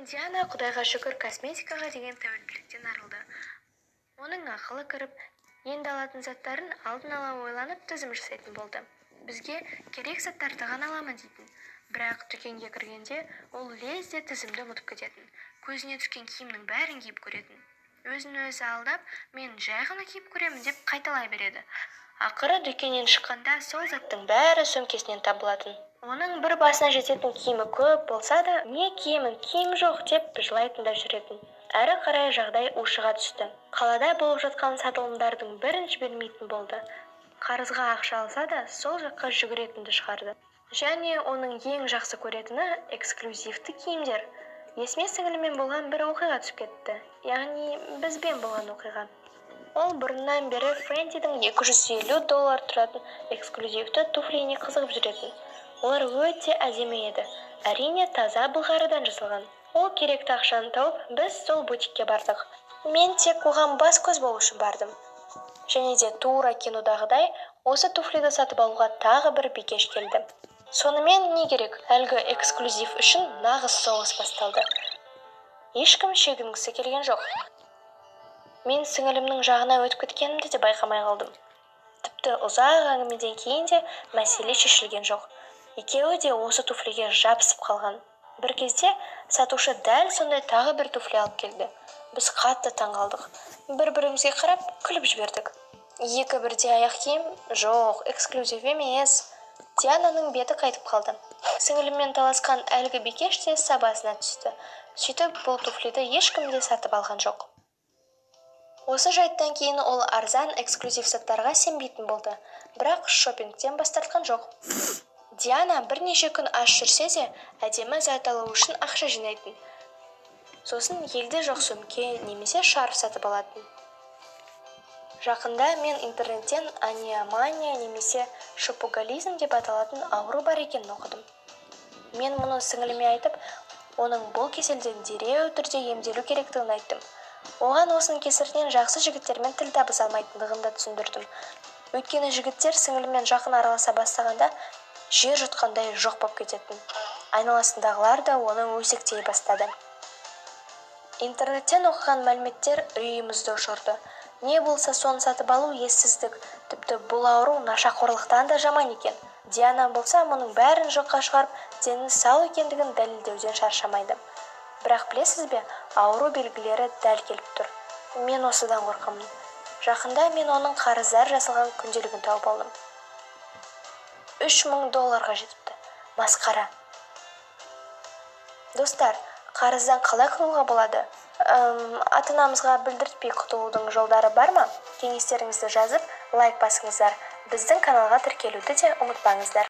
Диана, құдайға шүкір, косметикаға деген тәуелділіктен арылды. Оның ақылы кіріп, енді алатын заттарын алдын ала ойланып тізім жасайтын болды. Бізге керек заттарды ғана аламын дейтін. Бірақ дүкенге кіргенде ол лезде тізімді ұмытып кететін. Көзіне түскен киімнің бәрін киіп көретін. Өзін-өзі алдап, мен жай ғана киіп көремін деп қайталай береді. Ақыры дүкеннен шыққанда сол заттың бәрі сөмкесінен табылатын. Оның бір басына жететін киімі көп болса да, не киемін, киім жоқ деп жылайтын да жүретін. Әрі қарай жағдай ушыға түсті. Қалада болып жатқан сатылымдардың бірін жібермейтін болды. Қарызға ақша алса да, сол жаққа жүгіретінді шығарды. Және оның ең жақсы көретіні эксклюзивті киімдер. Есіме сіңілімен болған бір оқиға түсіп кетті. Яғни бізбен болған оқиға. Ол бұрыннан бері Френдидің $250 тұратын эксклюзивті туфлиіне қызығып жүретін. Олар өте әдемі еді. Әрине таза былғарыдан жасалған. Ол керекті ақшаны тауып, біз сол бутикке бардық. Мен тек оған бас-көз болу үшін бардым. Және де тура кинодағыдай, осы туфлиді сатып алуға тағы бір бикеш келді. Сонымен не керек? Әлгі эксклюзив үшін нағыз соғыс басталды. Ешкім шегінгісі келген жоқ. Мен сіңілімнің жағына өтіп кеткенімді де байқамай қалдым. Тіпті ұзақ әңгімеден кейін де мәселе шешілген жоқ. Екеуі де осы туфлиге жабысып қалған. Бір кезде сатушы дәл сондай тағы бір туфли алып келді. Біз қатты таңғалдық. Бір-бірімізге қарап күліп жібердік. Екі бірдей аяқ киім? Жоқ, эксклюзив емес. Диананың беті қайтып қалды. Сіңіліммен таласқан әлгі бикеш те сабасына түсті. Сөйтіп бұл туфлиді ешкім де сатып алған жоқ. Осы жайттан кейін ол арзан эксклюзив заттарға сенбейтін болды. Бірақ шопингтен бас тартқан жоқ. Диана бірнеше күн аш жүрсе де, әдемі зат алу үшін ақша жинайтын. Сосын елде жоқ сөмке немесе шарф сатып алатын. Жақында мен интернеттен аниамания немесе шопоголизм деп аталатын ауру бар екенін оқыдым. Мен мұны сіңіліме айтып, оның бұл кеселден дереу түрде емделу керектігін айттым. Оған осының кесірінен жақсы жігіттермен тіл табыса алмайтындығын да түсіндірдім. Өйткені жігіттер сіңілімен жақын араласа бастағанда жер жұтқандай жоқ боп кететін. Айналасындағылар да оны өсектей бастады. Интернеттен оқыған мәліметтер үйімізді ұшырды. Не болса соны сатып алу ессіздік, тіпті бұл ауру нашақорлықтан да жаман екен. Диана болса мұның бәрін жоққа шығарып, дені сау екендігін дәлелдеуден шаршамайды. Бірақ білесіз бе, ауру белгілері дәл келіп тұр. Мен осыдан қорқамын. Жақында мен оның қарыздар жасалған күнделігін тауып алдым. $3000 жетіпті. Масқара. Достар, қарыздан қалай құтылуға болады? Ата-анамызға білдіртпей құтылудың жолдары бар ма? Кеңестеріңізді жазып, лайк басыңыздар. Біздің каналға тіркелуді де ұмытпаңыздар.